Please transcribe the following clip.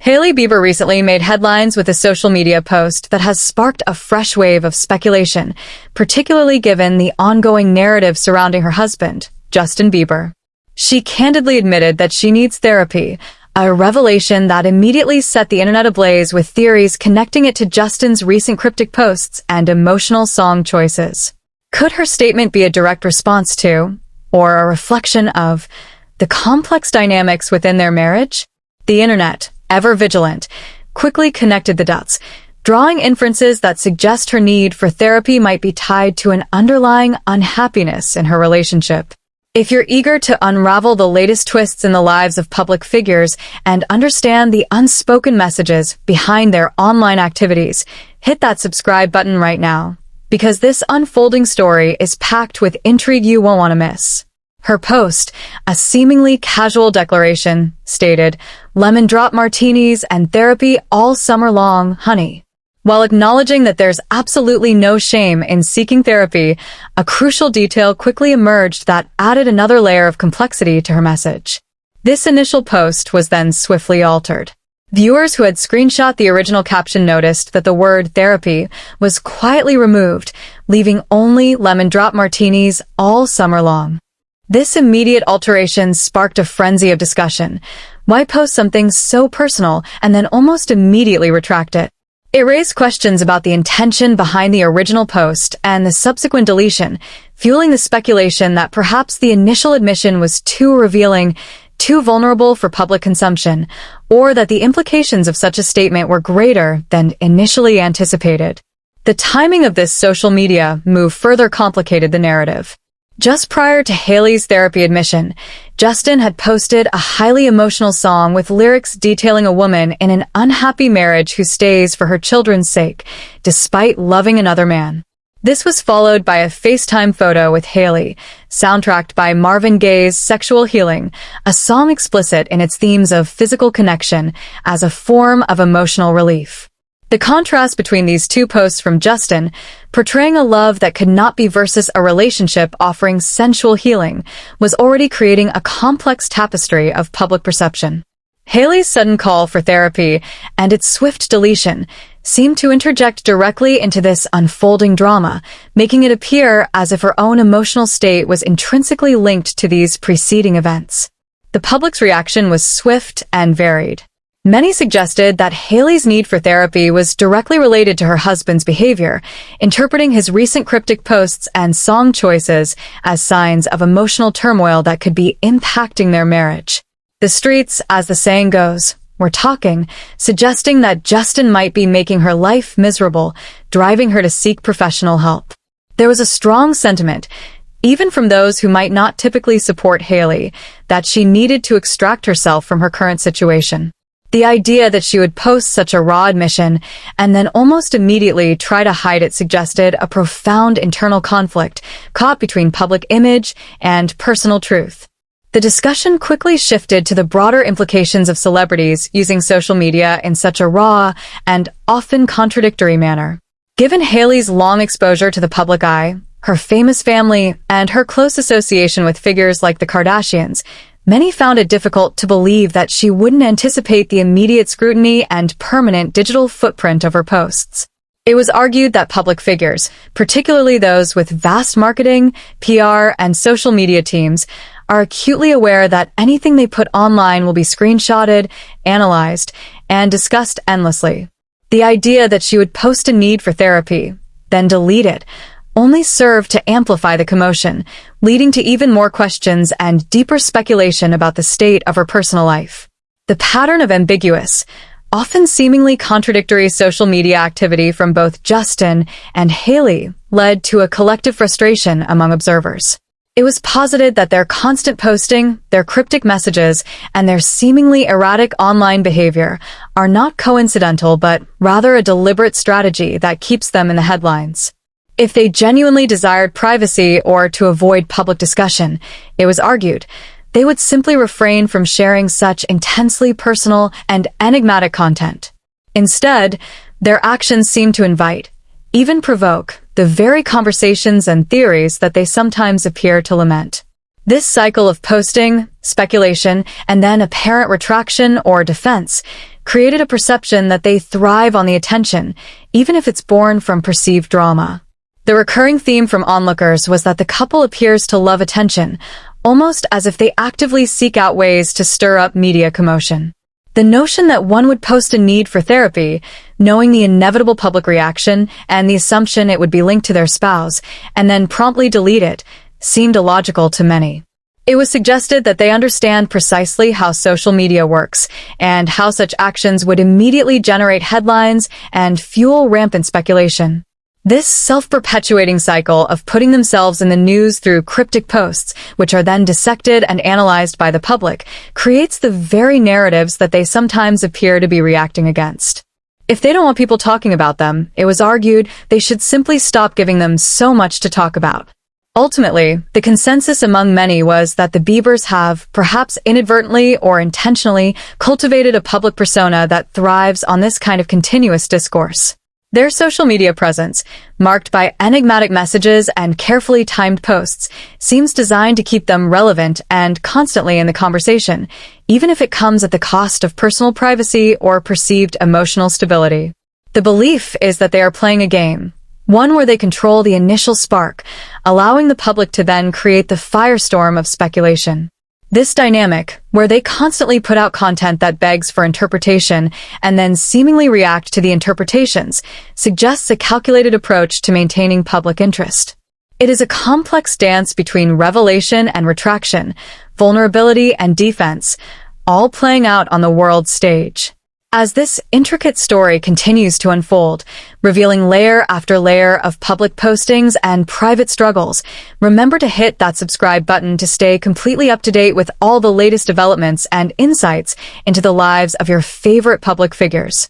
Hailey Bieber recently made headlines with a social media post that has sparked a fresh wave of speculation, particularly given the ongoing narrative surrounding her husband, Justin Bieber. She candidly admitted that she needs therapy, a revelation that immediately set the internet ablaze with theories connecting it to Justin's recent cryptic posts and emotional song choices. Could her statement be a direct response to, or a reflection of, the complex dynamics within their marriage? The internet, ever vigilant, quickly connected the dots, drawing inferences that suggest her need for therapy might be tied to an underlying unhappiness in her relationship. If you're eager to unravel the latest twists in the lives of public figures and understand the unspoken messages behind their online activities, hit that subscribe button right now, because this unfolding story is packed with intrigue you won't want to miss. Her post, a seemingly casual declaration, stated, "Lemon drop martinis and therapy all summer long, honey." While acknowledging that there's absolutely no shame in seeking therapy, a crucial detail quickly emerged that added another layer of complexity to her message. This initial post was then swiftly altered. Viewers who had screenshot the original caption noticed that the word therapy was quietly removed, leaving only lemon drop martinis all summer long. This immediate alteration sparked a frenzy of discussion. Why post something so personal and then almost immediately retract it? It raised questions about the intention behind the original post and the subsequent deletion, fueling the speculation that perhaps the initial admission was too revealing, too vulnerable for public consumption, or that the implications of such a statement were greater than initially anticipated. The timing of this social media move further complicated the narrative. Just prior to Hailey's therapy admission, Justin had posted a highly emotional song with lyrics detailing a woman in an unhappy marriage who stays for her children's sake, despite loving another man. This was followed by a FaceTime photo with Hailey, soundtracked by Marvin Gaye's Sexual Healing, a song explicit in its themes of physical connection as a form of emotional relief. The contrast between these two posts from Justin, portraying a love that could not be versus a relationship offering sensual healing, was already creating a complex tapestry of public perception. Hailey's sudden call for therapy and its swift deletion seemed to interject directly into this unfolding drama, making it appear as if her own emotional state was intrinsically linked to these preceding events. The public's reaction was swift and varied. Many suggested that Hailey's need for therapy was directly related to her husband's behavior, interpreting his recent cryptic posts and song choices as signs of emotional turmoil that could be impacting their marriage. The streets, as the saying goes, were talking, suggesting that Justin might be making her life miserable, driving her to seek professional help. There was a strong sentiment, even from those who might not typically support Hailey, that she needed to extract herself from her current situation. The idea that she would post such a raw admission and then almost immediately try to hide it suggested a profound internal conflict caught between public image and personal truth. The discussion quickly shifted to the broader implications of celebrities using social media in such a raw and often contradictory manner. Given Hailey's long exposure to the public eye, her famous family, and her close association with figures like the Kardashians, many found it difficult to believe that she wouldn't anticipate the immediate scrutiny and permanent digital footprint of her posts. It was argued that public figures, particularly those with vast marketing, PR, and social media teams, are acutely aware that anything they put online will be screenshotted, analyzed, and discussed endlessly. The idea that she would post a need for therapy, then delete it, only served to amplify the commotion, leading to even more questions and deeper speculation about the state of her personal life. The pattern of ambiguous, often seemingly contradictory social media activity from both Justin and Hailey led to a collective frustration among observers. It was posited that their constant posting, their cryptic messages, and their seemingly erratic online behavior are not coincidental but rather a deliberate strategy that keeps them in the headlines. If they genuinely desired privacy or to avoid public discussion, it was argued, they would simply refrain from sharing such intensely personal and enigmatic content. Instead, their actions seemed to invite, even provoke, the very conversations and theories that they sometimes appear to lament. This cycle of posting, speculation, and then apparent retraction or defense created a perception that they thrive on the attention, even if it's born from perceived drama. The recurring theme from onlookers was that the couple appears to love attention, almost as if they actively seek out ways to stir up media commotion. The notion that one would post a need for therapy, knowing the inevitable public reaction and the assumption it would be linked to their spouse, and then promptly delete it, seemed illogical to many. It was suggested that they understand precisely how social media works and how such actions would immediately generate headlines and fuel rampant speculation. This self-perpetuating cycle of putting themselves in the news through cryptic posts, which are then dissected and analyzed by the public, creates the very narratives that they sometimes appear to be reacting against. If they don't want people talking about them, it was argued they should simply stop giving them so much to talk about. Ultimately, the consensus among many was that the Biebers have, perhaps inadvertently or intentionally, cultivated a public persona that thrives on this kind of continuous discourse. Their social media presence, marked by enigmatic messages and carefully timed posts, seems designed to keep them relevant and constantly in the conversation, even if it comes at the cost of personal privacy or perceived emotional stability. The belief is that they are playing a game, one where they control the initial spark, allowing the public to then create the firestorm of speculation. This dynamic, where they constantly put out content that begs for interpretation and then seemingly react to the interpretations, suggests a calculated approach to maintaining public interest. It is a complex dance between revelation and retraction, vulnerability and defense, all playing out on the world stage. As this intricate story continues to unfold, revealing layer after layer of public postings and private struggles, remember to hit that subscribe button to stay completely up to date with all the latest developments and insights into the lives of your favorite public figures.